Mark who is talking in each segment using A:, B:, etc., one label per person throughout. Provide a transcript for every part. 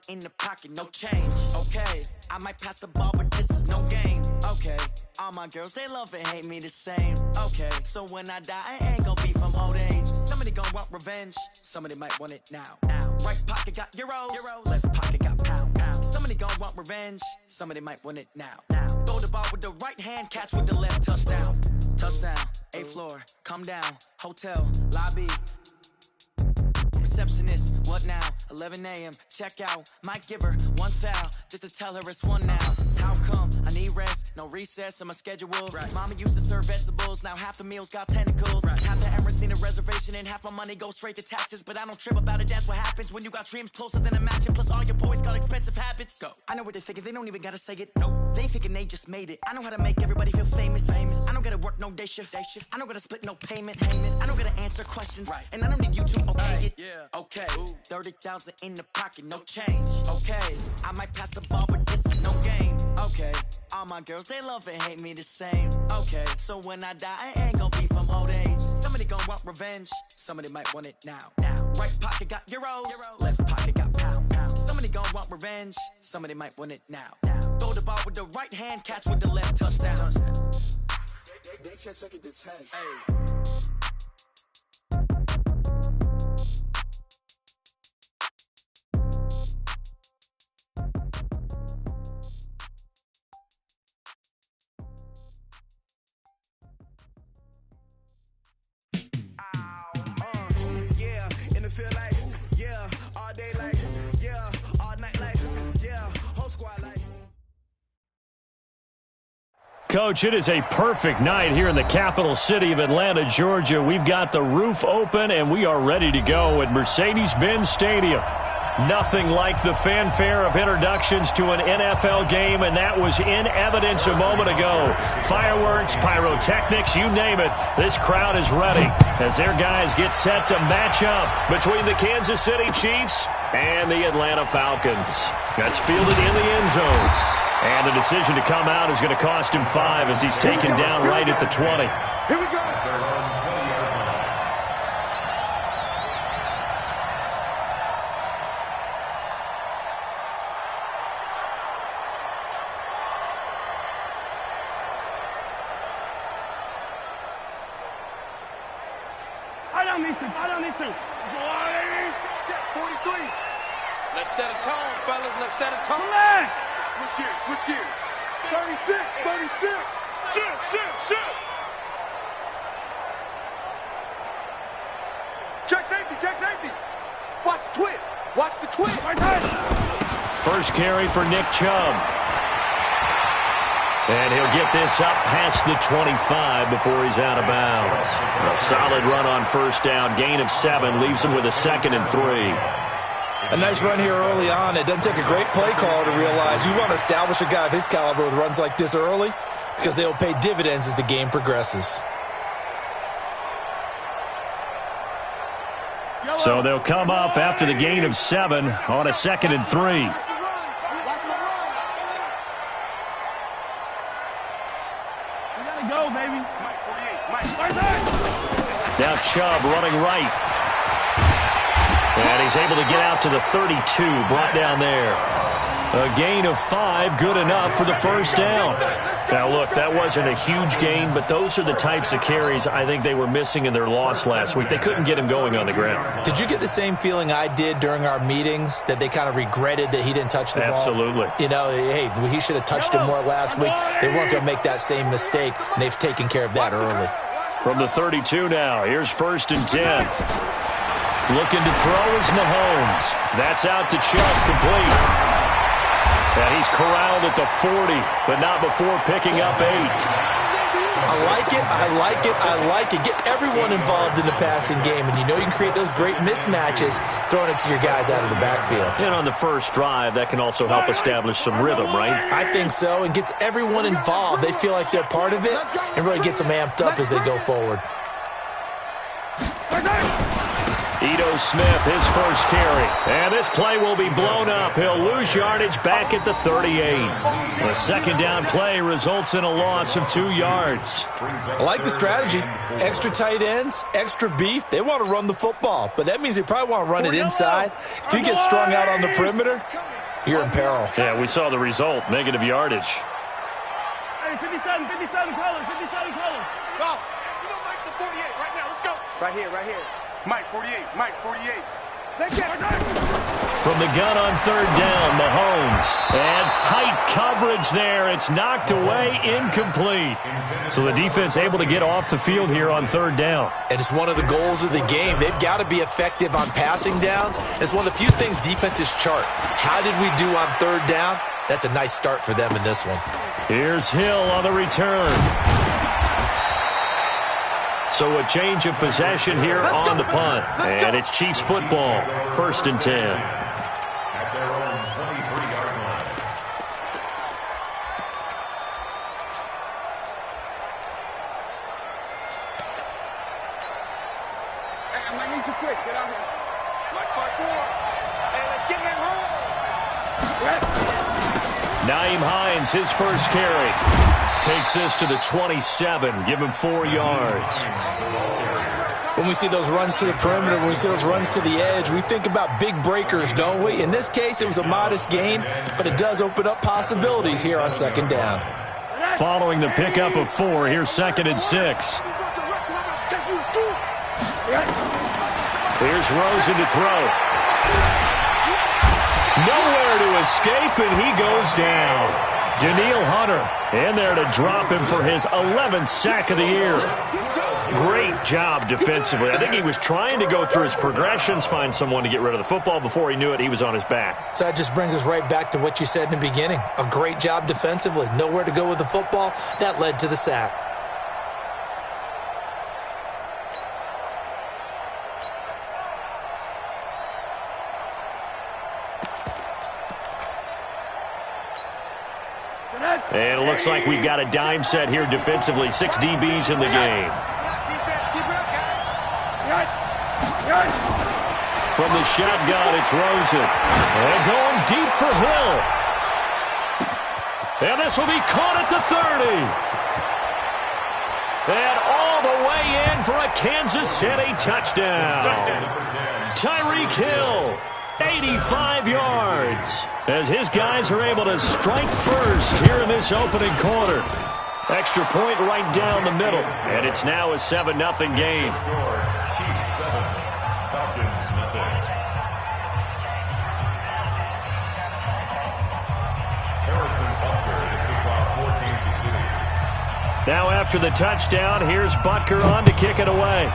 A: in the pocket, no change. Okay, I might pass the ball, but this is no game. Okay, all my girls, they love and hate me the same. Okay, so when I die, I ain't gonna be from old age. Somebody gon' want revenge, somebody might want it now. Right pocket got euros, left pocket got pounds. Somebody gon' want revenge, somebody might want it now. Throw the ball with the right hand, catch with the left, touchdown. Touchdown, 8th floor, come down, hotel, lobby. Receptionist, what now? 11 a.m. check out. Might give her one foul just to tell her it's one now. How come? I need rest, no recess in my schedule. Right. Mama used to serve vegetables, now half the meals got tentacles. Right. Half the Emirates need a reservation and half my money goes straight to taxes. But I don't trip about it, that's what happens when you got dreams closer than a match. And plus all your boys got expensive habits. Go. I know what they're thinking, they don't even gotta say it. Nope. They thinking they just made it. I know how to make everybody feel famous. I don't gotta work no day shift. I don't gotta split no payment. I don't gotta answer questions. Right. And I don't need you to okay it. Yeah. Okay, 30,000 in the pocket, no change. Okay, I might pass the ball, but this is no game. Okay, all my girls, they love and hate me the same. Okay, so when I die, I ain't gonna be from old age. Somebody gon' want revenge, somebody might want it now. Right pocket got euros, left pocket got pounds. Somebody gon' want revenge, somebody might want it now. Throw the ball with the right hand, catch with the left, touchdown.
B: They can't take it to 10.
A: Hey.
C: Coach, it is a perfect night here in the capital city of Atlanta, Georgia. We've got the roof open, and we are ready to go at Mercedes-Benz Stadium. Nothing like the fanfare of introductions to an NFL game, and that was in evidence a moment ago. Fireworks, pyrotechnics, you name it. This crowd is ready as their guys get set to match up between the Kansas City Chiefs and the Atlanta Falcons. That's fielded in the end zone. And the decision to come out is going to cost him 5 as he's taken down right at the 20.
B: Here we go.
D: I don't need to.
B: Check 43.
E: Let's set a tone, fellas. Let's set a tone.
B: Switch gears. 36. Shoot. Check safety. Watch the twist.
C: First carry for Nick Chubb. And he'll get this up past the 25 before he's out of bounds. A solid run on first down. Gain of 7 leaves him with a 2nd and 3.
F: A nice run here early on. It doesn't take a great play caller to realize you want to establish a guy of his caliber with runs like this early because they'll pay dividends as the game progresses.
C: So they'll come up after the gain of 7 on a 2nd and 3.
D: We gotta go, baby.
C: Now Chubb running right. And he's able to get out to the 32, brought down there. A gain of 5, good enough for the first down. Now, look, that wasn't a huge gain, but those are the types of carries I think they were missing in their loss last week. They couldn't get him going on the ground.
F: Did you get the same feeling I did during our meetings, that they kind of regretted that he didn't touch the ball?
C: Absolutely.
F: You know, hey, he should have touched him more last week. They weren't going to make that same mistake, and they've taken care of that early.
C: From the 32 now, here's 1st and 10. Looking to throw is Mahomes. That's out to Chubb, complete. And he's corralled at the 40, but not before picking up 8.
F: I like it. Get everyone involved in the passing game, and you know you can create those great mismatches throwing it to your guys out of the backfield.
C: And on the first drive, that can also help establish some rhythm, right?
F: I think so, and gets everyone involved. They feel like they're part of it, and really gets them amped up as they go forward.
C: Ito Smith, his first carry. And this play will be blown up. He'll lose yardage back at the 38. The second down play results in a loss of 2 yards.
F: I like the strategy. Extra tight ends, extra beef. They want to run the football, but that means they probably want to run it inside. If you get strung out on the perimeter, you're in peril.
C: Yeah, we saw the result, negative yardage.
D: Hey, 57 colors, 57 colors.
B: Go. You know Mike the 48 right now. Let's go.
E: Right here, right here.
B: Mike 48. Mike 48. They get
C: From the gun on third down, Mahomes. And tight coverage there. It's knocked away, incomplete. So the defense able to get off the field here on third down.
F: And it's one of the goals of the game. They've got to be effective on passing downs. It's one of the few things defenses chart. How did we do on third down? That's a nice start for them in this one.
C: Here's Hill on the return. So a change of possession here on the punt. And it's Chiefs football, 1st and 10.
G: At their own 23-yard line.
B: Hey, I might need you quick. Get out here. Mike 54. Hey, let's get that home.
C: Naeem Hines, his first carry. Takes this to the 27. Give him 4 yards.
F: When we see those runs to the perimeter, when we see those runs to the edge, we think about big breakers, don't we? In this case, it was a modest gain, but it does open up possibilities here on second down.
C: Following the pickup of 4, here's 2nd and 6. Here's Rosen to throw. Nowhere to escape, and he goes down. Daniil Hunter in there to drop him for his 11th sack of the year. Great job defensively. I think he was trying to go through his progressions, find someone to get rid of the football. Before he knew it, he was on his back.
F: So that just brings us right back to what you said in the beginning. A great job defensively. Nowhere to go with the football. That led to the sack.
C: And it looks like we've got a dime set here defensively. 6 DBs in the game. From the shotgun, it's Rosen. And going deep for Hill. And this will be caught at the 30. And all the way in for a Kansas City touchdown. Tyreek Hill, 85 yards. As his guys are able to strike first here in this opening quarter. Extra point right down the middle. And it's now a 7-0 game.
G: Chiefs 7, Falcons nothing. Harrison Butker to kick off for Kansas City.
C: Now after the touchdown, here's Butker on to kick it away.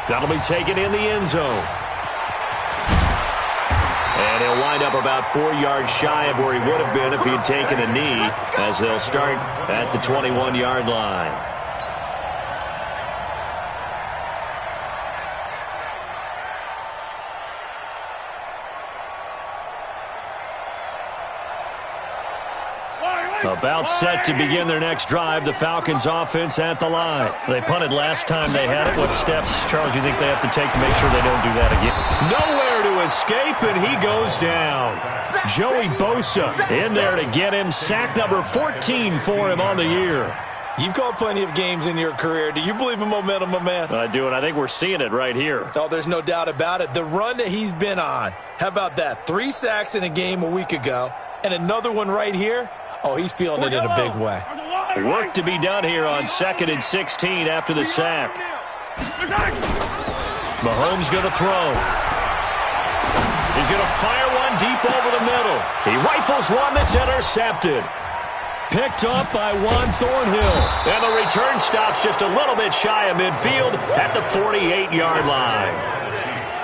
C: That'll be taken in the end zone. And he'll wind up about 4 yards shy of where he would have been if he had taken a knee, as they'll start at the 21-yard line. About set to begin their next drive, the Falcons offense at the line. They punted last time they had it. What steps, Charles, you think they have to take to make sure they don't do that again? Nowhere to escape, and he goes down. Joey Bosa in there to get him. Sack number 14 for him on the year.
F: You've called plenty of games in your career. Do you believe in momentum, my man?
C: I do, and I think we're seeing it right here.
F: Oh, there's no doubt about it. The run that he's been on, how about that? 3 sacks in a game a week ago, and another one right here. Oh, he's feeling it in a big way.
C: Work to be done here on 2nd and 16 after the sack. Mahomes going to throw. He's going to fire one deep over the middle. He rifles one that's intercepted. Picked up by Juan Thornhill. And the return stops just a little bit shy of midfield at the 48-yard line.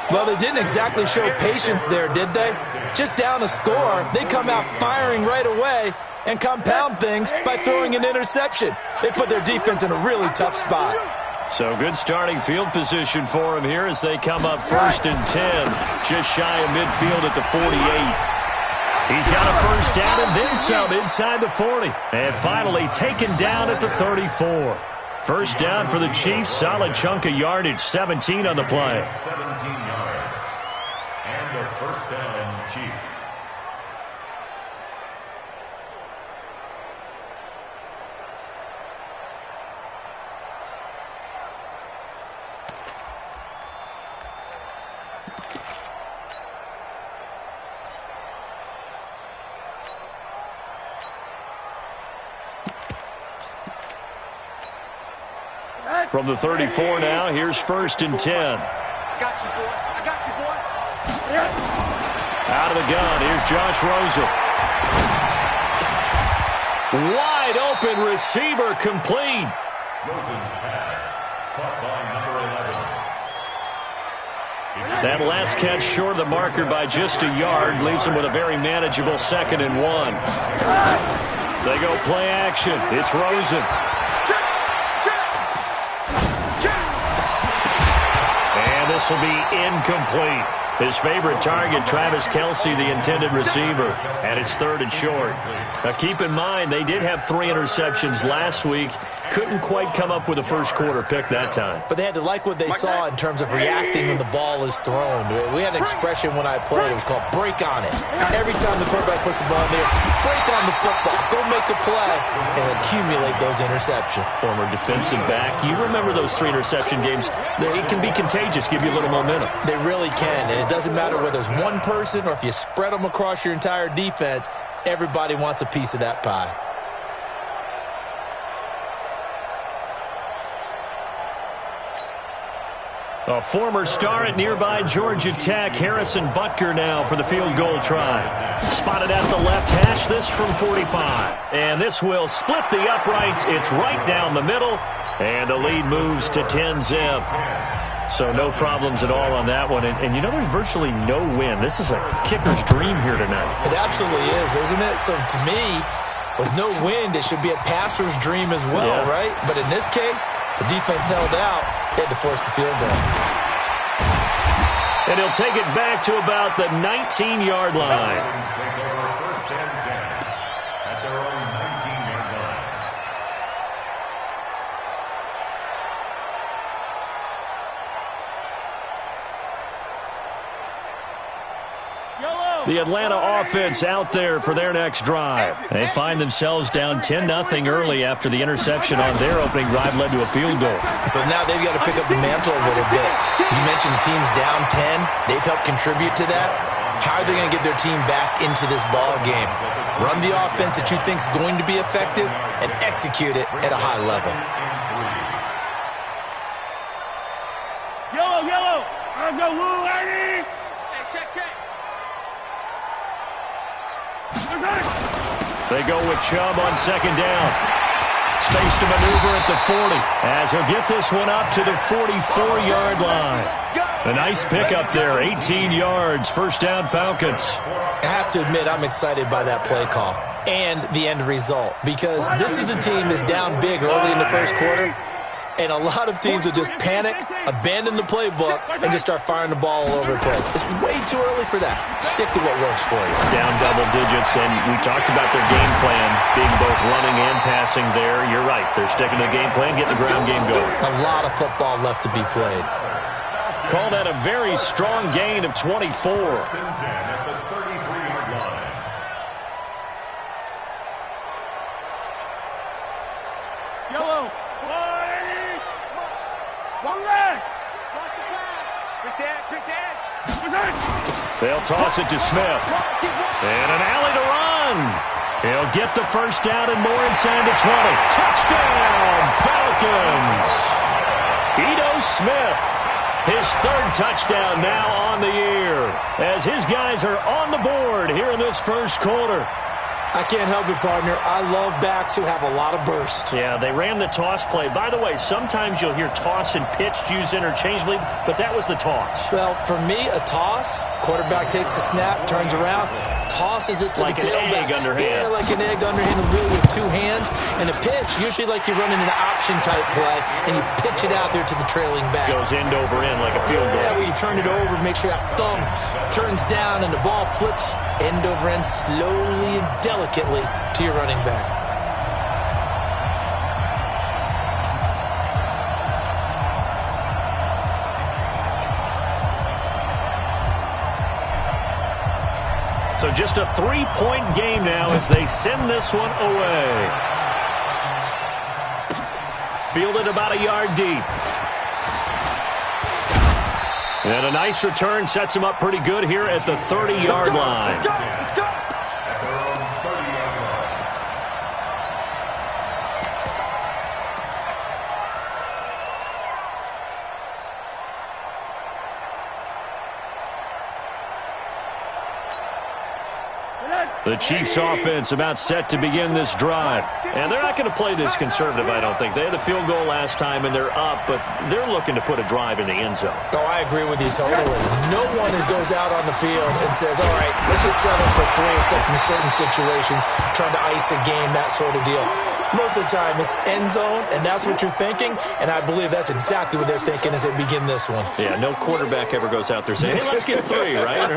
F: Well, they didn't exactly show patience there, did they? Just down a score, they come out firing right away and compound things by throwing an interception. They put their defense in a really tough spot.
C: So good starting field position for him here as they come up 1st and 10, just shy of midfield at the 48. He's got a first down and then some inside the 40. And finally taken down at the 34. First down for the Chiefs. Solid chunk of yardage. 17 on the play.
G: 17 yards. And a first down, Chiefs.
C: From the 34 now, here's 1st and 10.
B: I got you, boy. I got you, boy.
C: Out of the gun, here's Josh Rosen. Wide open receiver complete.
G: Rosen's pass. Caught by number 11.
C: That last catch short of the marker by just a yard leaves him with a very manageable 2nd and 1. They go play action. It's Rosen. This will be incomplete. His favorite target, Travis Kelce, the intended receiver, and it's 3rd and short. Now, keep in mind, they did have 3 interceptions last week. Couldn't quite come up with a first-quarter pick that time.
F: But they had to like what they saw in terms of reacting when the ball is thrown. We had an expression when I played. It was called break on it. Every time the quarterback puts the ball in there, break on the football. Go make a play and accumulate those interceptions.
C: Former defensive back. You remember those 3 interception games. It can be contagious, give you a little momentum.
F: They really can, and it doesn't matter whether it's one person or if you spread them across your entire defense, everybody wants a piece of that pie.
C: A former star at nearby Georgia Tech, Harrison Butker now for the field goal try. Spotted at the left hash, this from 45. And this will split the uprights. It's right down the middle, and the lead moves to 10-zip. So no problems at all on that one. And you know, there's virtually no wind. This is a kicker's dream here tonight.
F: It absolutely is, isn't it? So to me, with no wind, it should be a passer's dream as well, right? But in this case, the defense held out. They had to force the field goal.
C: And he'll take it back to about the 19-yard line.
G: Take over 1st and 10 at their own 19-yard line.
C: The Atlanta offense out there for their next drive. They find themselves down 10-0 early after the interception on their opening drive led to a field goal.
F: So now they've got to pick up the mantle a little bit. You mentioned the team's down 10. They've helped contribute to that. How are they going to get their team back into this ball game? Run the offense that you think is going to be effective and execute it at a high level.
D: Yellow, yellow. Let's go, Lou, Eddie.
E: Hey, check, check.
C: They go with Chubb on 2nd down. Space to maneuver at the 40 as he'll get this one up to the 44-yard line. A nice pickup there, 18 yards, 1st down Falcons.
F: I have to admit I'm excited by that play call and the end result because this is a team that's down big early in the 1st quarter. And a lot of teams will just panic, abandon the playbook, and just start firing the ball all over the place. It's way too early for that. Stick to what works for you.
C: Down double digits, and we talked about their game plan being both running and passing there. You're right. They're sticking to the game plan, getting the ground game going.
F: A lot of football left to be played.
C: Called at a very strong gain of 24.
G: At the 33-yard line.
D: Yellow.
B: One leg. Cross the pass. Quick edge.
C: They'll toss it to Smith. And an alley to run. He'll get the 1st down and more inside the 20. Touchdown, Falcons. Ito Smith. His 3rd touchdown now on the year as his guys are on the board here in this 1st quarter.
F: I can't help it, partner. I love backs who have a lot of burst.
C: Yeah, they ran the toss play. By the way, sometimes you'll hear toss and pitch used interchangeably, but that was the toss.
F: Well, for me, a toss, quarterback takes the snap, turns around, tosses it to
C: like
F: the tailback.
C: Like an egg underhand.
F: Yeah, like an egg underhand, really with 2 hands. And a pitch, usually like you're running an option-type play, and you pitch it out there to the trailing back.
C: Goes end over end like a field goal.
F: Yeah, where you turn it over, make sure that thumb turns down, and the ball flips end over end slowly and delicately to your running back.
C: So just a 3-point game now as they send this one away. Fielded about a yard deep. And a nice return sets him up pretty good here at the 30-yard line.
B: Let's go.
C: The Chiefs offense about set to begin this drive. And they're not going to play this conservative, I don't think. They had a field goal last time, and they're up, but they're looking to put a drive in the end zone.
F: Oh, I agree with you totally. No one goes out on the field and says, all right, let's just settle for 3, except in certain situations, trying to ice a game, that sort of deal. Most of the time, it's end zone, and that's what you're thinking, and I believe that's exactly what they're thinking as they begin this one.
C: Yeah, no quarterback ever goes out there saying, hey, let's get 3, right?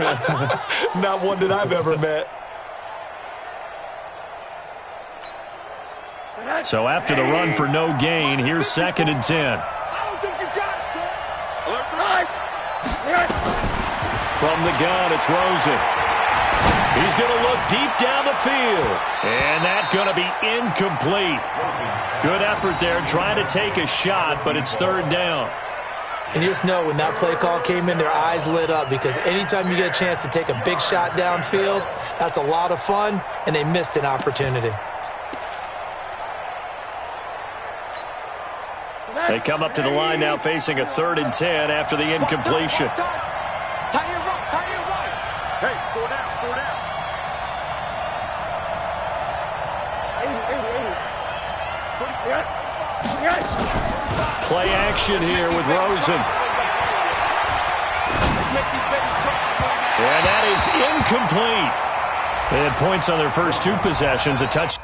F: Not one that I've ever met.
C: So after the run for no gain, here's 2nd and 10.
B: I don't think you got it, sir. Alert.
C: From the gun, it's Rosen. He's going to look deep down the field. And that's going to be incomplete. Good effort there, trying to take a shot, but it's 3rd down.
F: And you just know when that play call came in, their eyes lit up, because anytime you get a chance to take a big shot downfield, that's a lot of fun, and they missed an opportunity.
C: They come up to the line now facing a 3rd and 10 after the incompletion.
B: Tie your right. Hey, 4 down. 80.
C: Play action here with Rosen. And that is incomplete. They had points on their first 2 possessions, a touchdown.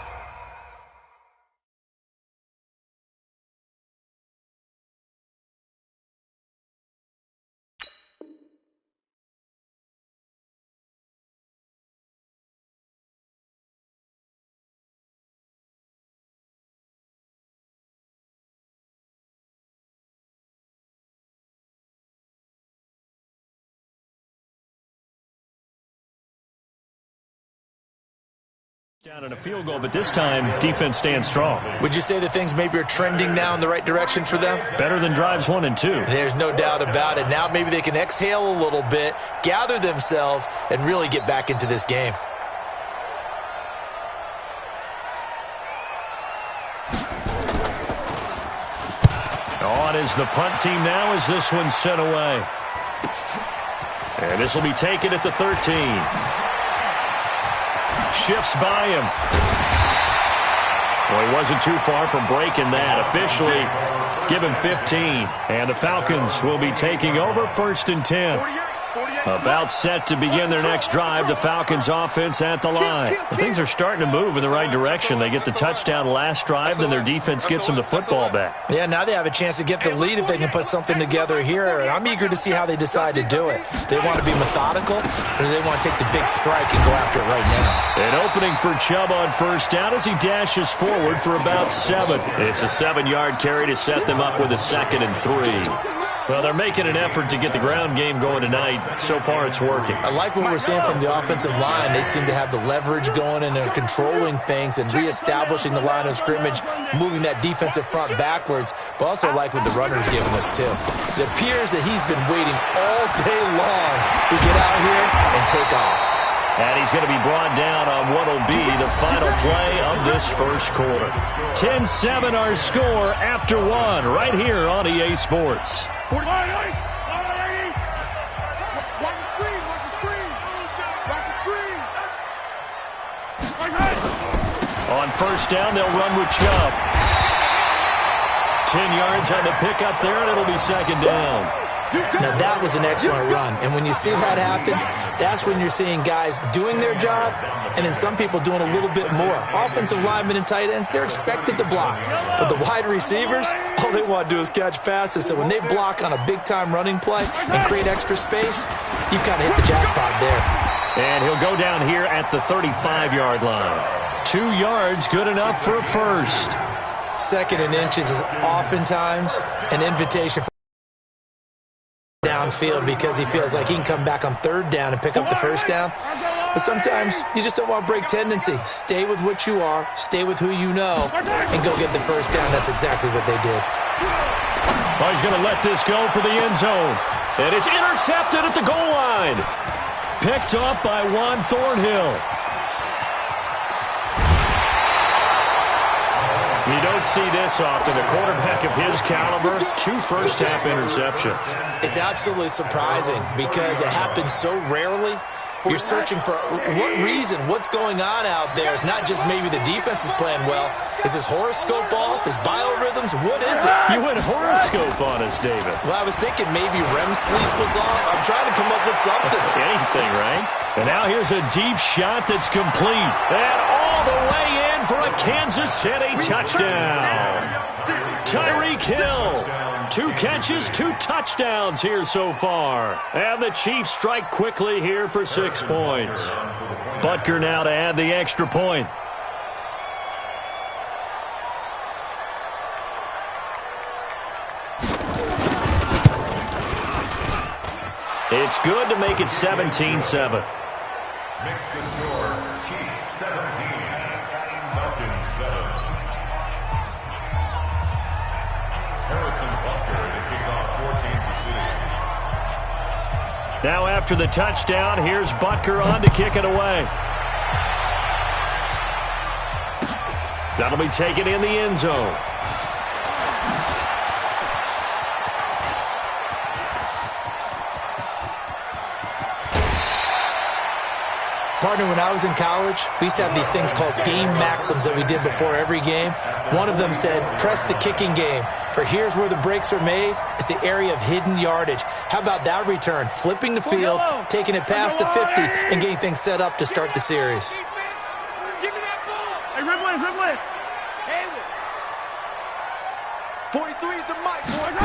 C: Down in a field goal, but this time defense stands strong.
F: Would you say that things maybe are trending now in the right direction for them?
C: Better than drives 1 and 2.
F: There's no doubt about it. Now maybe they can exhale a little bit, gather themselves, and really get back into this game.
C: On is the punt team now as this one's sent away. And this will be taken at the 13. Shifts by him. Well, he wasn't too far from breaking that. Officially, give him 15. And the Falcons will be taking over 1st and 10. About set to begin their next drive. The Falcons offense at the line. Well, things are starting to move in the right direction. They get the touchdown last drive, then their defense gets them the football back.
F: Yeah, now they have a chance to get the lead if they can put something together here. And I'm eager to see how they decide to do it. Do they want to be methodical, or do they want to take the big strike and go after it right now?
C: An opening for Chubb on 1st down as he dashes forward for about 7. It's a 7-yard carry to set them up with a 2nd and 3. Well, they're making an effort to get the ground game going tonight. So far, it's working.
F: I like what we're seeing from the offensive line. They seem to have the leverage going, and they're controlling things and reestablishing the line of scrimmage, moving that defensive front backwards, but also like what the runner's giving us, too. It appears that he's been waiting all day long to get out here and take off.
C: And he's going to be brought down on what will be the final play of this first quarter. 10-7 our score after 1 right here on EA Sports.
B: Watch the screen.
C: On 1st down, they'll run with Chubb. 10 yards on the pickup there, and it'll be 2nd down.
F: Now, that was an excellent run. And when you see that happen, that's when you're seeing guys doing their job and then some people doing a little bit more. Offensive linemen and tight ends, they're expected to block. But the wide receivers, all they want to do is catch passes. So when they block on a big-time running play and create extra space, you've kind of hit the jackpot there.
C: And he'll go down here at the 35-yard line. 2 yards, good enough for a first.
F: 2nd and inches is oftentimes an invitation for downfield because he feels like he can come back on 3rd down and pick up the 1st down. But sometimes you just don't want to break tendency. Stay with what you are, stay with who you know, and go get the first down. That's exactly what they did.
C: Well, he's going to let this go for the end zone. And it's intercepted at the goal line. Picked off by Juan Thornhill. You don't see this often. A quarterback of his caliber, 2 first-half interceptions.
F: It's absolutely surprising because it happens so rarely. You're searching for what reason, what's going on out there. It's not just maybe the defense is playing well. Is his horoscope off? His biorhythms? What is it?
C: You went horoscope on us, David.
F: Well, I was thinking maybe REM sleep was off. I'm trying to come up with something.
C: Anything, right? And now here's a deep shot that's complete. And all the way in for a Kansas City touchdown. Tyreek Hill. 2 catches, 2 touchdowns here so far. And the Chiefs strike quickly here for 6 points. Butker now to add the extra point. It's good to make it 17-7.
G: Makes the score Chiefs 17, Falcons 7. Harrison Butker to kick off for Kansas City.
C: Now after the touchdown, here's Butker on to kick it away. That'll be taken in the end zone.
F: Partner, when I was in college, we used to have these things called game maxims that we did before every game. One of them said, press the kicking game. For here's where the breaks are made. It's the area of hidden yardage. How about that return? Flipping the field, taking it past the 50, and getting things set up to start the series.
B: Give me that ball.
D: Hey, Ridley.
B: Hayward. 43 is the mic, boys.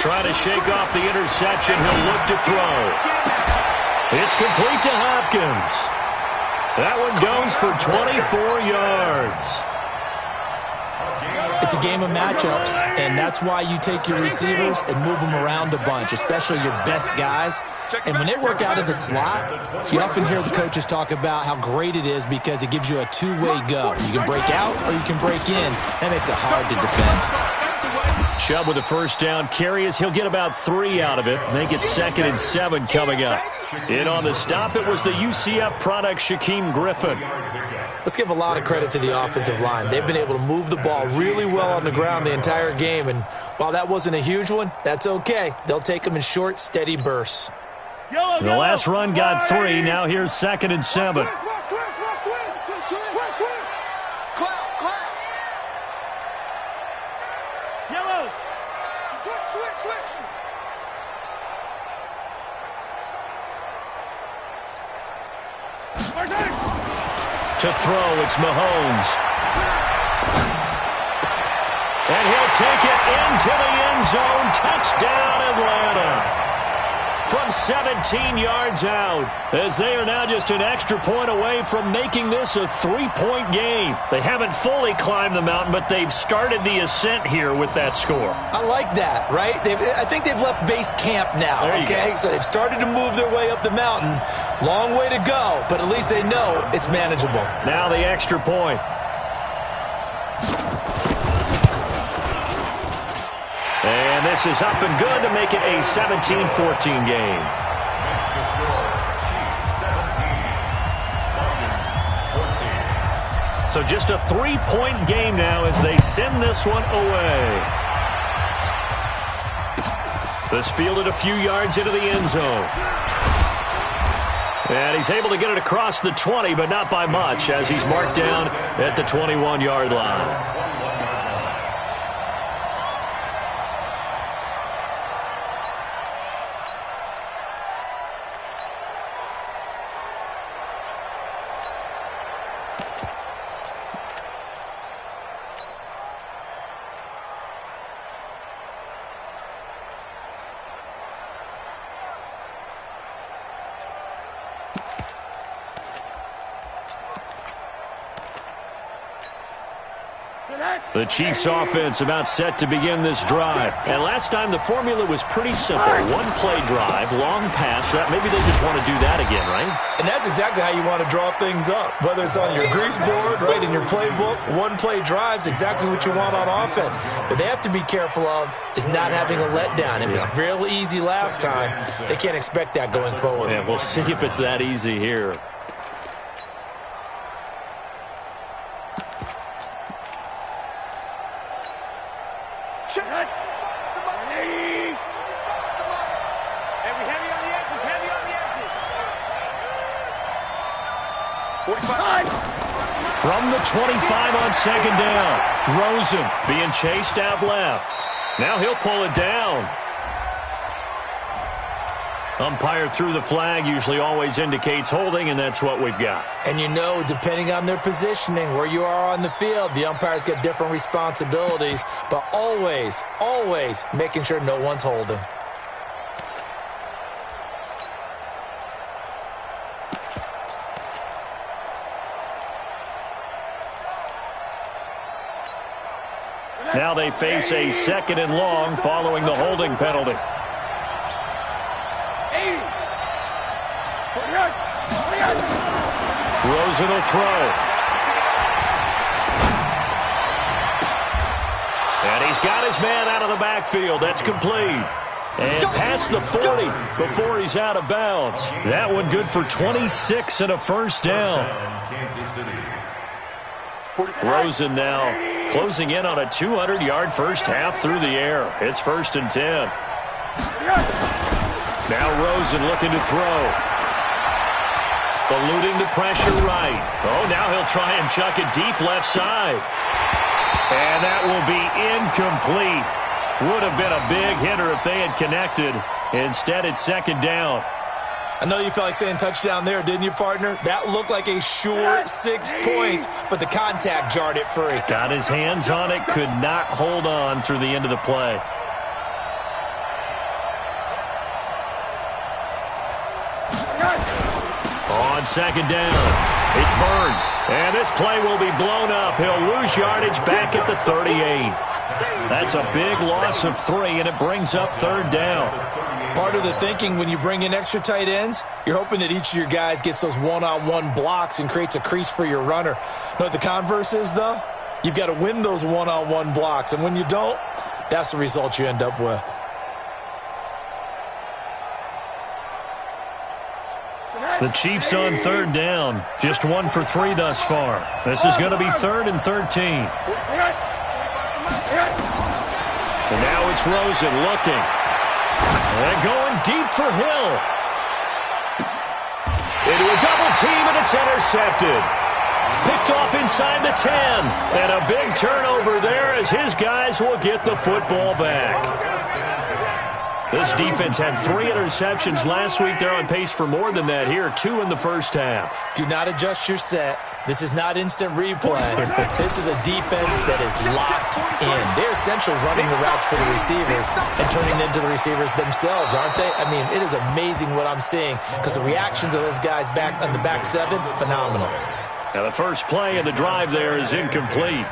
C: Trying to shake off the interception. He'll look to throw. It's complete to Hopkins. That one goes for 24 yards.
F: It's a game of matchups, and that's why you take your receivers and move them around a bunch, especially your best guys. And when they work out of the slot, you often hear the coaches talk about how great it is because it gives you a two-way go. You can break out or you can break in. That makes it hard to defend.
C: Chubb with a first down carry as he'll get about 3 out of it. Make it 2nd and 7 coming up. In on the stop, it was the UCF product, Shaquem Griffin.
F: Let's give a lot of credit to the offensive line. They've been able to move the ball really well on the ground the entire game, and while that wasn't a huge one, that's okay. They'll take them in short, steady bursts.
C: The last run got 3. Now here's 2nd and 7. To throw, it's Mahomes. And he'll take it into the end zone. Touchdown, Atlanta. From 17 yards out, as they are now just an extra point away from making this a 3-point game. They haven't fully climbed the mountain, but they've started the ascent here with that score.
F: I like that, right? I think they've left base camp now, okay? So they've started to move their way up the mountain. Long way to go, but at least they know it's manageable.
C: Now the extra point. And this is up and good to make it a 17-14 game.
G: Makes the score Chiefs 17, Falcons 14.
C: So just a 3-point game now as they send this one away. This fielded a few yards into the end zone. And he's able to get it across the 20, but not by much, as he's marked down at the 21-yard line. The Chiefs offense about set to begin this drive. And last time the formula was pretty simple. One play drive, long pass. Maybe they just want to do that again, right?
F: And that's exactly how you want to draw things up. Whether it's on your grease board, right, in your playbook, one play drive is exactly what you want on offense. What they have to be careful of is not having a letdown. It was real easy last time. They can't expect that going forward.
C: Yeah, we'll see if it's that easy here. From the 25 on second down, Rosen being chased out left. Now he'll pull it down. Umpire threw the flag, usually always indicates holding, and that's what we've got.
F: And you know, depending on their positioning, where you are on the field, the umpires get different responsibilities, but always, always making sure no one's holding.
C: Now they face a second and long following the holding penalty. Rosen will throw. And he's got his man out of the backfield. That's complete. And past the 40 before he's out of bounds. That one good for 26 and a first down. Rosen now closing in on a 200-yard first half through the air. It's 1st and 10. Now Rosen looking to throw. Eluding the pressure right. Oh, now he'll try and chuck it deep left side. And that will be incomplete. Would have been a big hitter if they had connected. Instead, it's second down.
F: I know you felt like saying touchdown there, didn't you, partner? That looked like a sure 6 points, but the contact jarred it free.
C: Got his hands on it, could not hold on through the end of the play. On second down, it's Burns. And this play will be blown up. He'll lose yardage back at the 38. That's a big loss of 3, and it brings up third down.
F: Part of the thinking when you bring in extra tight ends, you're hoping that each of your guys gets those one-on-one blocks and creates a crease for your runner. You know what the converse is, though? You've got to win those one-on-one blocks, and when you don't, that's the result you end up with.
C: The Chiefs on third down. Just 1 for 3 thus far. This is going to be 3rd and 13. And now it's Rosen looking. And going deep for Hill. Into a double team, and it's intercepted. Picked off inside the 10. And a big turnover there as his guys will get the football back. This defense had 3 interceptions last week. They're on pace for more than that here. 2 in the first half.
F: Do not adjust your set. This is not instant replay. This is a defense that is locked in. They're essentially running the routes for the receivers and turning into the receivers themselves, aren't they? I mean, it is amazing what I'm seeing because the reactions of those guys back on the back 7, phenomenal.
C: Now the first play of the drive there is incomplete.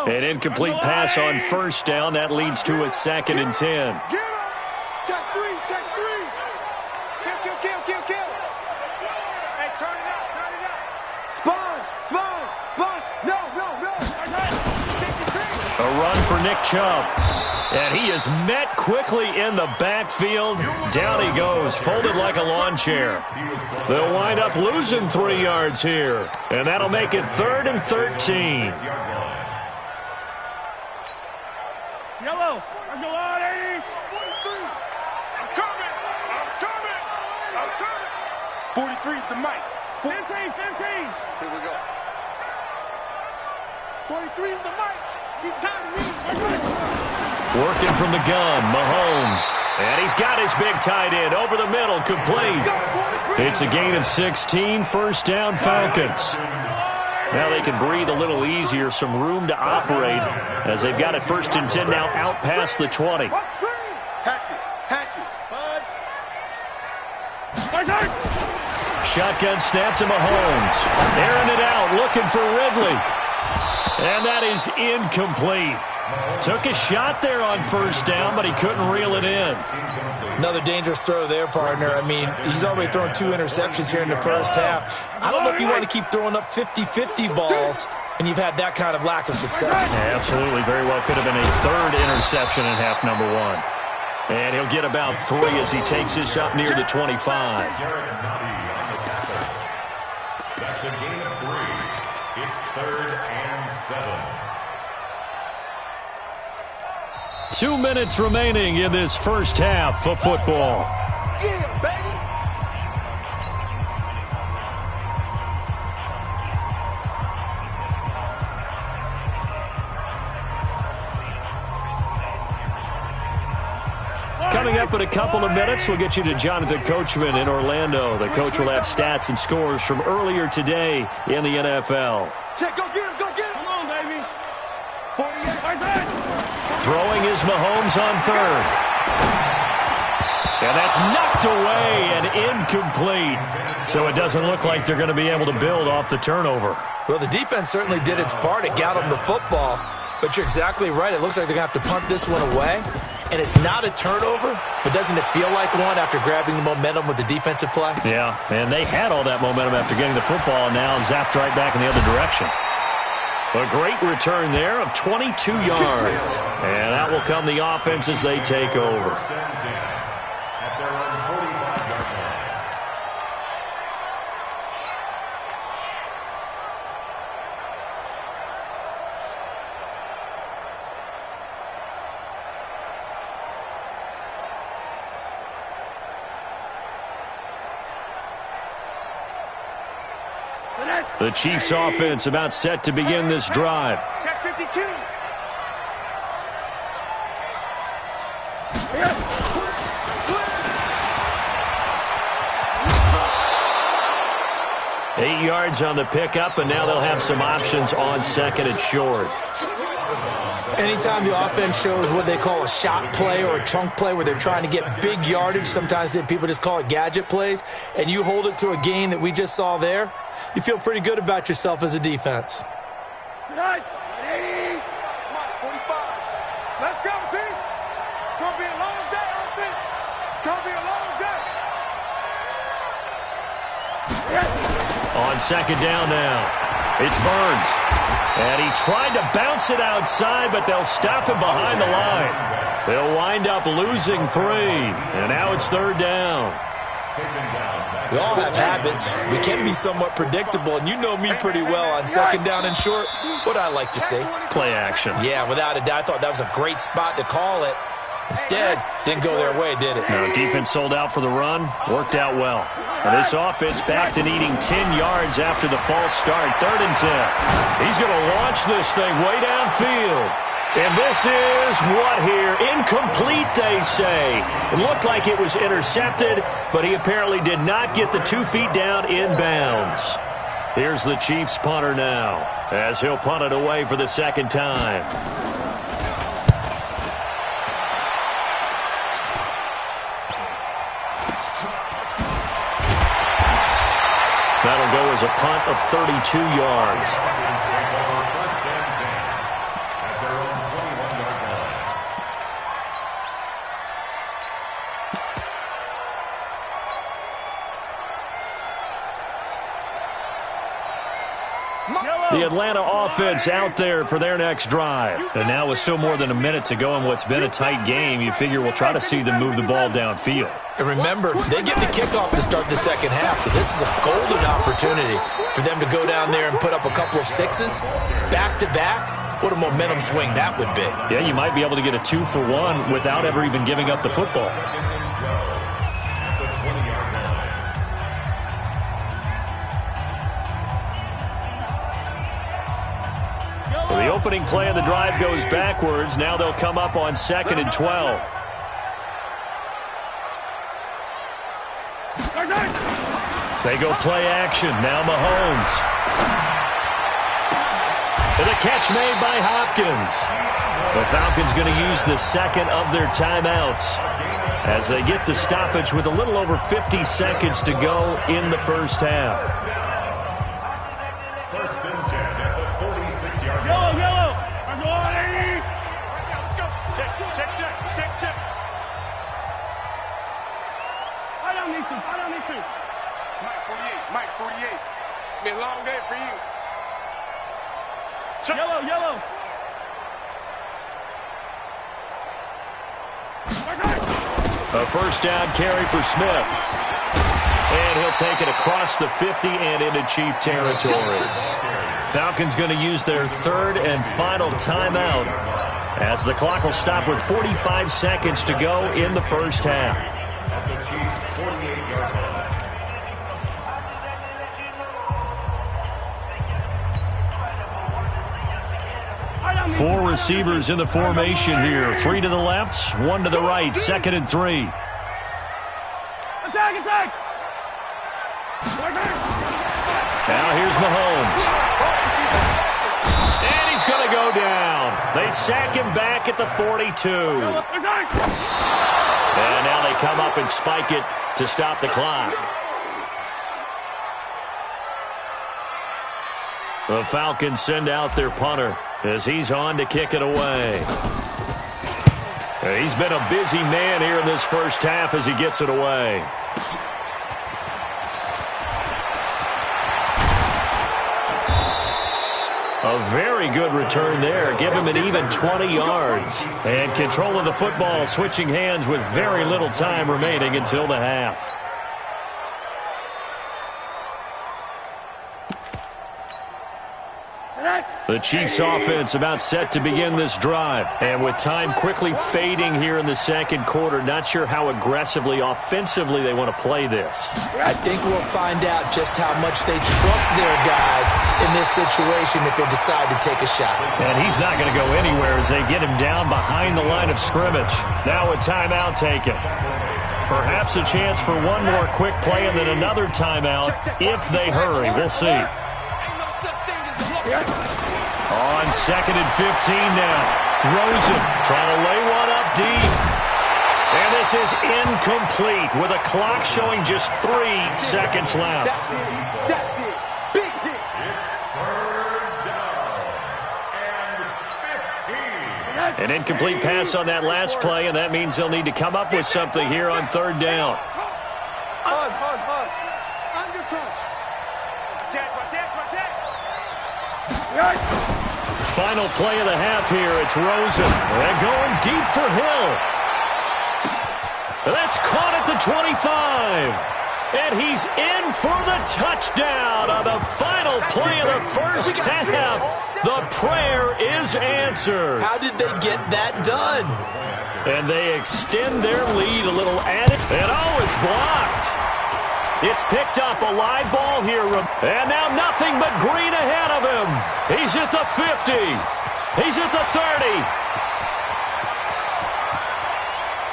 C: An incomplete pass on first down. That leads to a 2nd and 10.
B: Get him! Check 3, check 3! Kill! Hey, turn it up! Sponge! No!
C: A run for Nick Chubb. And he is met quickly in the backfield. Down he goes, folded like a lawn chair. They'll wind up losing 3 yards here. And that'll make it 3rd and 13.
D: Yellow, let's go on, 80.
B: I'm coming! 43 is the mic.
D: 15.
B: Here we go. 43 is the mic. He's tired of me.
C: Working from the gun, Mahomes. And he's got his big tight end over the middle, complete. It's a gain of 16, first down Falcons. Now they can breathe a little easier, some room to operate as they've got it 1st and 10 now out past the 20. Shotgun snap to Mahomes. Airing it out, looking for Ridley. And that is incomplete. Took a shot there on 1st down, but he couldn't reel it in.
F: Another dangerous throw there, partner. I mean, he's already thrown 2 interceptions here in the first half. I don't know if you want to keep throwing up 50-50 balls and you've had that kind of lack of success.
C: Yeah, absolutely. Very well could have been a 3rd interception in half number 1. And he'll get about 3 as he takes this up near the 25.
G: That's a gain of 3. It's 3rd and 7.
C: 2 minutes remaining in this first half of football.
B: Yeah, baby.
C: Coming up in a couple of minutes, we'll get you to Jonathan Coachman in Orlando. The coach will have stats and scores from earlier today in the NFL.
B: Check, go get him, go get him.
D: Come on, baby.
B: 48.
C: Throwing is Mahomes on 3rd. And that's knocked away and incomplete. So it doesn't look like they're going to be able to build off the turnover.
F: Well, the defense certainly did its part. It got them the football. But you're exactly right. It looks like they're going to have to punt this one away. And it's not a turnover, but doesn't it feel like one after grabbing the momentum with the defensive play?
C: Yeah, and they had all that momentum after getting the football, and now zapped right back in the other direction. A great return there of 22 yards. And that will come the offense as they take over. The Chiefs offense about set to begin this drive.
B: Check 52.
C: 8 yards on the pickup, and now they'll have some options on 2nd and short.
F: Anytime the offense shows what they call a shot play or a chunk play where they're trying to get big yardage, sometimes people just call it gadget plays, and you hold it to a gain that we just saw there, you feel pretty good about yourself as a defense.
B: Come on, 45. Let's go, D. It's going to be a long day, offense. It's going to be a long day.
C: On 2nd down now, it's Burns. And he tried to bounce it outside, but they'll stop him behind the line. They'll wind up losing 3. And now it's 3rd down.
F: We all have habits. We can be somewhat predictable, and you know me pretty well on 2nd down and short. What I like to see.
C: Play action.
F: Yeah, without a doubt, I thought that was a great spot to call it. Instead, didn't go their way, did it?
C: No, defense sold out for the run. Worked out well. And this offense back to needing 10 yards after the false start. 3rd and 10. He's going to launch this thing way downfield. And this is what here? Incomplete, they say. It looked like it was intercepted, but he apparently did not get the 2 feet down inbounds. Here's the Chiefs punter now, as he'll punt it away for the 2nd time. That'll go as a punt of 32 yards. The Atlanta offense out there for their next drive. And now with still more than a minute to go in what's been a tight game, you figure we'll try to see them move the ball downfield.
F: And remember, they get the kickoff to start the 2nd half, so this is a golden opportunity for them to go down there and put up a couple of 6s back-to-back. What a momentum swing that would be.
C: Yeah, you might be able to get a 2-for-1 without ever even giving up the football. So the opening play of the drive goes backwards. Now they'll come up on 2nd and 12. They go play action. Now Mahomes. And the catch made by Hopkins. The Falcons going to use the second of their timeouts as they get the stoppage with a little over 50 seconds to go in the first half.
G: First and 10 at the 46-yard line.
D: Yellow, yellow. I'm going, 80.
B: Let's go. Check.
D: Fight on these two.
B: Mike 48. It's been a long day for you. Check.
D: Yellow.
C: A first down carry for Smith. And he'll take it across the 50 and into Chief territory. Falcons going to use their third and final timeout as the clock will stop with 45 seconds to go in the first half.
G: At the Chiefs' 48-yard line.
C: Four receivers in the formation here. 3 to the left, 1 to the right. 2nd and 3.
D: Attack.
C: Now here's Mahomes. And he's going to go down. They sack him back at the 42. And now they come up and spike it to stop the clock. The Falcons send out their punter as he's on to kick it away. He's been a busy man here in this first half as he gets it away. A very good return there. Give him an even 20 yards. And control of the football, switching hands with very little time remaining until the half. The Chiefs offense about set to begin this drive. And with time quickly fading here in the second quarter, not sure how aggressively, offensively they want to play this.
F: I think we'll find out just how much they trust their guys in this situation if they decide to take a shot.
C: And he's not going to go anywhere as they get him down behind the line of scrimmage. Now a timeout taken. Perhaps a chance for one more quick play and then another timeout if they hurry. We'll see. On 2nd and 15 now. Rosen trying to lay one up deep. And this is incomplete with a clock showing just 3 seconds left.
B: That's it. Big hit.
G: And 15.
C: An incomplete pass on that last play, and that means they'll need to come up with something here on 3rd down.
B: Hard. Under punch. Check.
C: Final play of the half here. It's Rosen. And going deep for Hill. That's caught at the 25. And he's in for the touchdown on the final play of the first half. The prayer is answered.
F: How did they get that done?
C: And they extend their lead a little added. And oh, it's blocked. It's picked up, a live ball here. And now nothing but green ahead of him. He's at the 50. He's at the 30.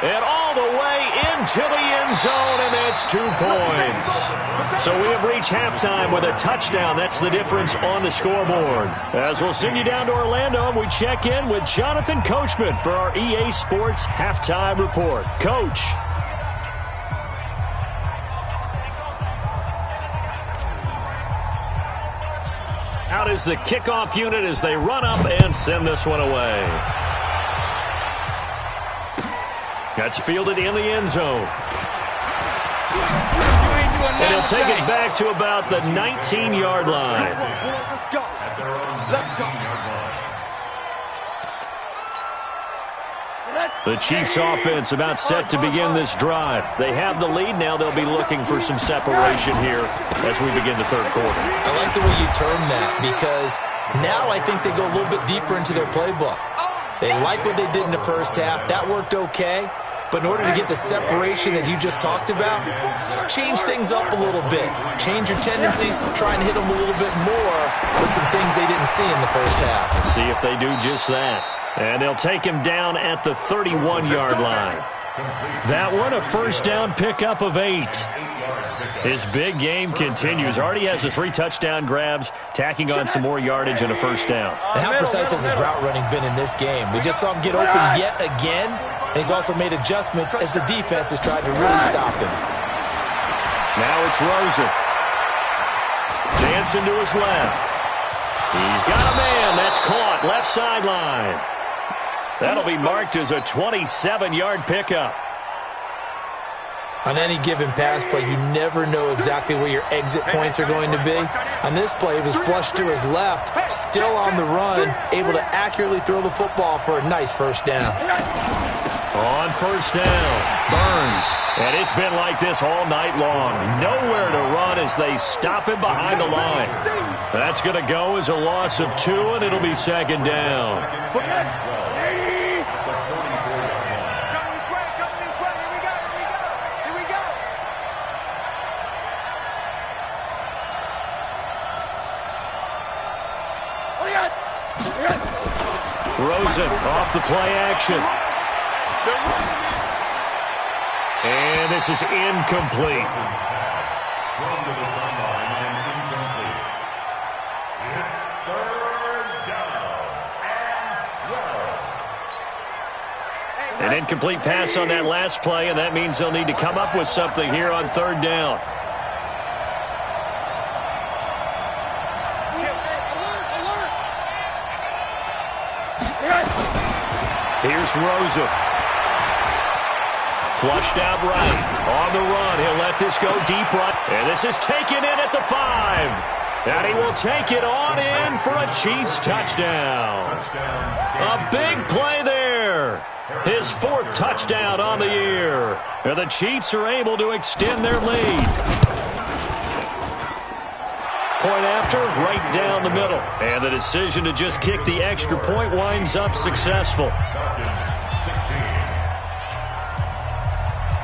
C: And all the way into the end zone, and that's 2 points. So we have reached halftime with a touchdown. That's the difference on the scoreboard. As we'll send you down to Orlando, and we check in with Jonathan Coachman for our EA Sports Halftime Report. Coach. Out is the kickoff unit as they run up and send this one away. That's fielded in the end zone. And he'll take it back to about the 19-yard line.
B: Let's go.
C: The Chiefs offense about set to begin this drive. They have the lead now. They'll be looking for some separation here as we begin the third quarter.
F: I like the way you term that because now I think they go a little bit deeper into their playbook. They like what they did in the first half. That worked okay. But in order to get the separation that you just talked about, change things up a little bit. Change your tendencies, try and hit them a little bit more with some things they didn't see in the first half.
C: See if they do just that. And they'll take him down at the 31-yard line. That one, a first down pickup of 8. His big game continues. Already has the 3 touchdown grabs, tacking on some more yardage and a first down.
F: And how precise has his route running been in this game? We just saw him get open yet again, and he's also made adjustments as the defense has tried to really stop him.
C: Now it's Rosen. Dancing to his left. He's got a man. That's caught. Left sideline. That'll be marked as a 27-yard pickup.
F: On any given pass play, you never know exactly where your exit points are going to be. On this play, he was flushed to his left, still on the run, able to accurately throw the football for a nice first down.
C: On first down, Burns. And it's been like this all night long. Nowhere to run as they stop him behind the line. That's going to go as a loss of 2, and it'll be second down. Rosen off the play action. And this is incomplete.
G: Thrown to the sideline and incomplete. It's third down and 12.
C: An incomplete pass on that last play, and that means they'll need to come up with something here on third down. Here's Rosen. Flushed out right. On the run. He'll let this go deep right. And this is taken in at the 5. And he will take it on in for a Chiefs touchdown. A big play there. His 4th touchdown on the year. And the Chiefs are able to extend their lead. Point after, right down the middle. And the decision to just kick the extra point winds up successful.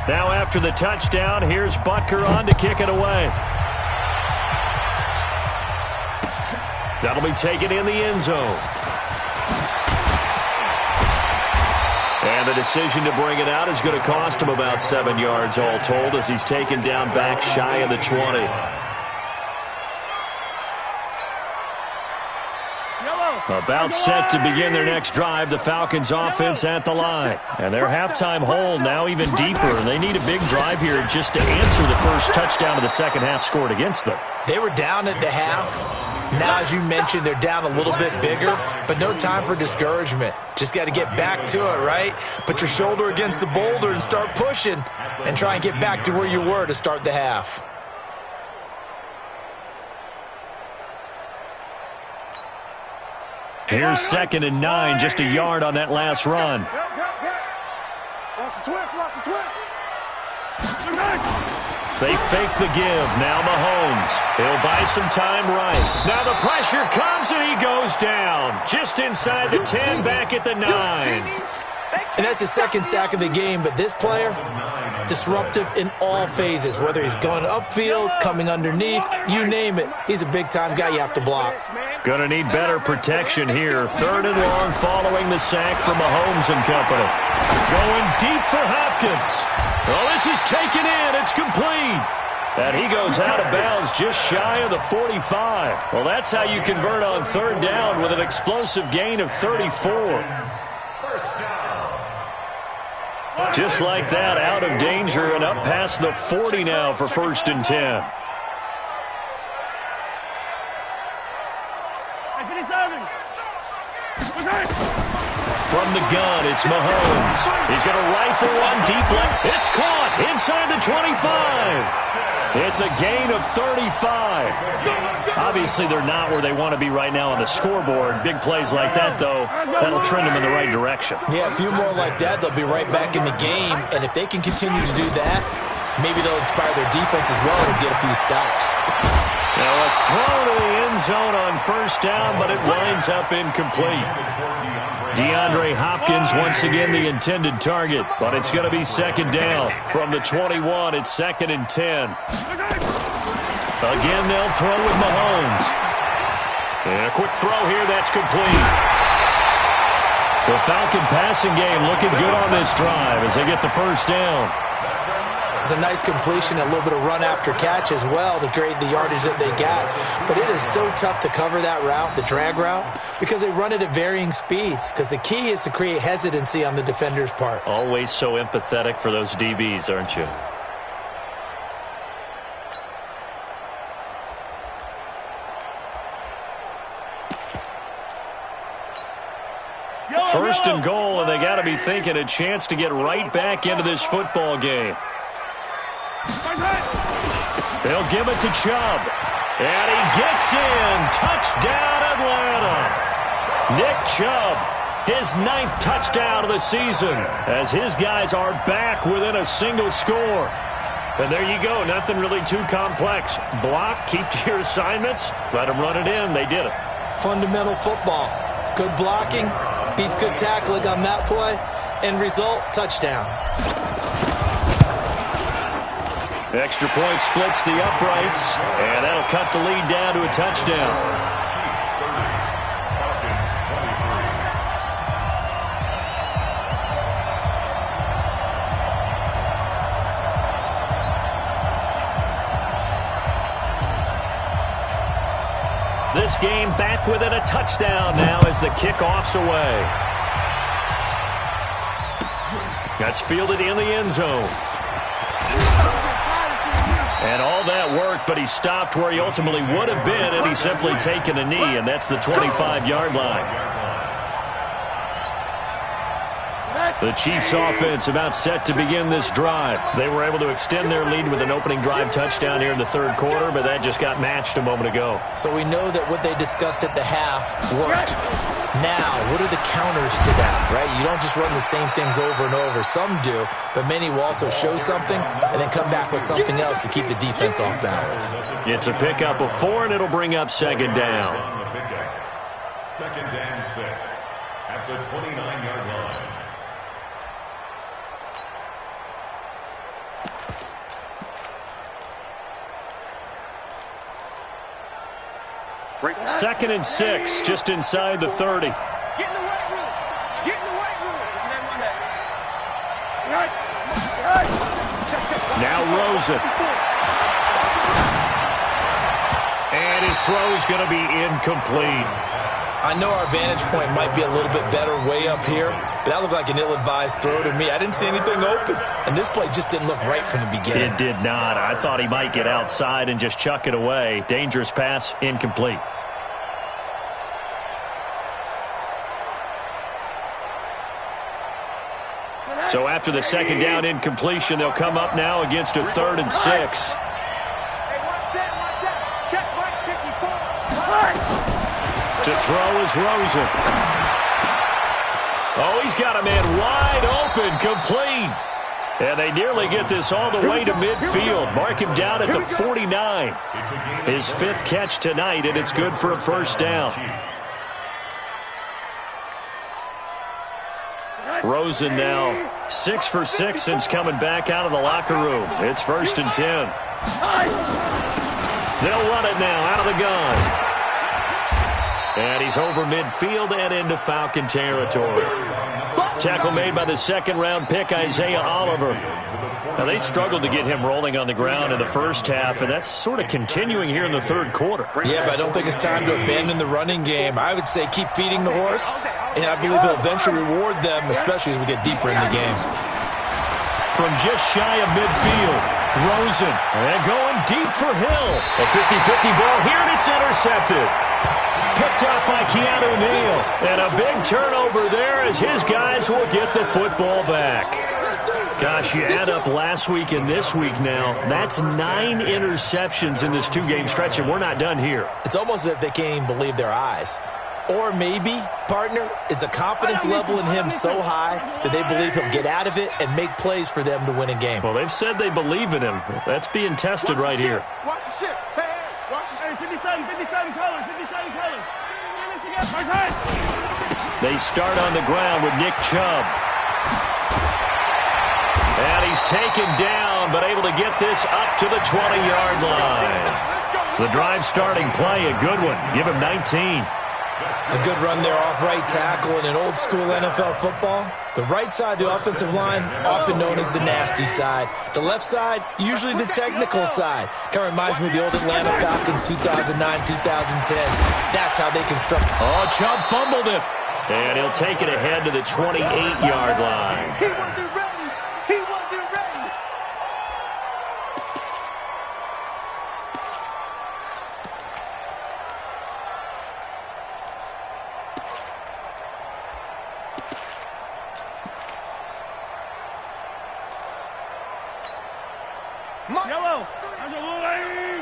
C: Now after the touchdown, here's Butker on to kick it away. That'll be taken in the end zone. And the decision to bring it out is going to cost him about 7 yards all told as he's taken down back shy of the 20. About set to begin their next drive, the Falcons offense at the line. And their halftime hole now even deeper. And they need a big drive here just to answer the first touchdown of the second half scored against them.
F: They were down at the half. Now, as you mentioned, they're down a little bit bigger, but no time for discouragement. Just got to get back to it, right? Put your shoulder against the boulder and start pushing and try and get back to where you were to start the half.
C: Here's 2nd and 9, just a yard on that last run.
B: Watch the twist, watch the twist.
C: They fake the give. Now Mahomes. He'll buy some time right. Now the pressure comes and he goes down. Just inside the 10, back at the 9.
F: And that's his 2nd sack of the game, but this player, disruptive in all phases, whether he's going upfield, coming underneath, you name it. He's a big-time guy you have to block.
C: Gonna need better protection here. 3rd and long following the sack from Mahomes and company. Going deep for Hopkins. Well, this is taken in. It's complete. And he goes out of bounds just shy of the 45. Well, that's how you convert on 3rd down with an explosive gain of 34. Just like that, out of danger and up past the 40 now for 1st and 10. From the gun, it's Mahomes. He's going to rifle one deep left. It's caught inside the 25. It's a gain of 35. Obviously, they're not where they want to be right now on the scoreboard. Big plays like that, though, that'll trend them in the right direction.
F: Yeah, a few more like that, they'll be right back in the game. And if they can continue to do that, maybe they'll inspire their defense as well and get a few stops.
C: Now a throw to the end zone on 1st down, but it winds up incomplete. DeAndre Hopkins once again the intended target, but it's going to be 2nd down. From the 21, it's 2nd and 10. Again, they'll throw with Mahomes. And a quick throw here, that's complete. The Falcon passing game looking good on this drive as they get the 1st down.
F: It's a nice completion, a little bit of run after catch as well to create the yardage that they got. But it is so tough to cover that route, the drag route, because they run it at varying speeds. Because the key is to create hesitancy on the defender's part.
C: Always so empathetic for those DBs, aren't you? First and goal, and they got to be thinking a chance to get right back into this football game. They'll give it to Chubb. And he gets in. Touchdown, Atlanta. Nick Chubb, his 9th touchdown of the season, as his guys are back within a single score. And there you go. Nothing really too complex. Block, keep to your assignments, let them run it in. They did it.
F: Fundamental football. Good blocking beats good tackling on that play. End result, touchdown.
C: Extra point splits the uprights, and that'll cut the lead down to a touchdown. This game back within a touchdown now as the kickoff's away. That's fielded in the end zone. And all that work, but he stopped where he ultimately would have been had he simply taken a knee, and that's the 25-yard line. The Chiefs offense about set to begin this drive. They were able to extend their lead with an opening drive touchdown here in the third quarter, but that just got matched a moment ago.
F: So we know that what they discussed at the half worked. Now, what are the counters to that, right? You don't just run the same things over and over. Some do, but many will also show something and then come back with something else to keep the defense off balance.
C: It's a pickup of 4, and it'll bring up second down.
G: Second and 6 at the 29-yard line.
C: Second and 6, just inside the 30.
B: Get in the weight room. Get in the weight room.
C: Now Rosen. And his throw's going to be incomplete.
F: I know our vantage point might be a little bit better way up here, but that looked like an ill-advised throw to me. I didn't see anything open, and this play just didn't look right from the beginning.
C: It did not. I thought he might get outside and just chuck it away. Dangerous pass, incomplete. So after the second down incompletion, they'll come up now against a 3rd and 6.
B: Hey, one set. Check right 54.
C: To throw is Rosen. Oh, he's got a man wide open, complete. And they nearly get this all the way to midfield. Mark him down at the 49. His 5th catch tonight, and it's good for a first down. Rosen now 6 for 6 since coming back out of the locker room. It's 1st and 10. They'll run it now out of the gun. And he's over midfield and into Falcon territory. Tackle made by the 2nd-round pick, Isaiah Oliver. Now, they struggled to get him rolling on the ground in the first half, and that's sort of continuing here in the third quarter.
F: Yeah, but I don't think it's time to abandon the running game. I would say keep feeding the horse, and I believe he'll eventually reward them, especially as we get deeper in the game.
C: From just shy of midfield, Rosen, and going deep for Hill. A 50-50 ball here, and it's intercepted. Picked up by Keanu Neal. And a big turnover there as his guys will get the football back. Gosh, you add up last week and this week now, that's 9 interceptions in this 2-game stretch, and we're not done here.
F: It's almost as if they can't even believe their eyes. Or maybe, partner, is the confidence level in him so high that they believe he'll get out of it and make plays for them to win a game.
C: Well, they've said they believe in him. That's being tested right here.
B: Watch the shit. Hey, watch the shit.
D: 57 colors.
C: They start on the ground with Nick Chubb. And he's taken down, but able to get this up to the 20-yard line. The drive starting play, a good one. Give him 19.
F: A good run there off right tackle in an old-school NFL football. The right side of the offensive line, often known as the nasty side. The left side, usually the technical side. Kind of reminds me of the old Atlanta Falcons 2009-2010. That's how they construct.
C: Oh, Chubb fumbled it. And he'll take it ahead to the 28-yard line.
B: He wasn't ready. He wasn't ready.
D: Yellow. There's a little lane.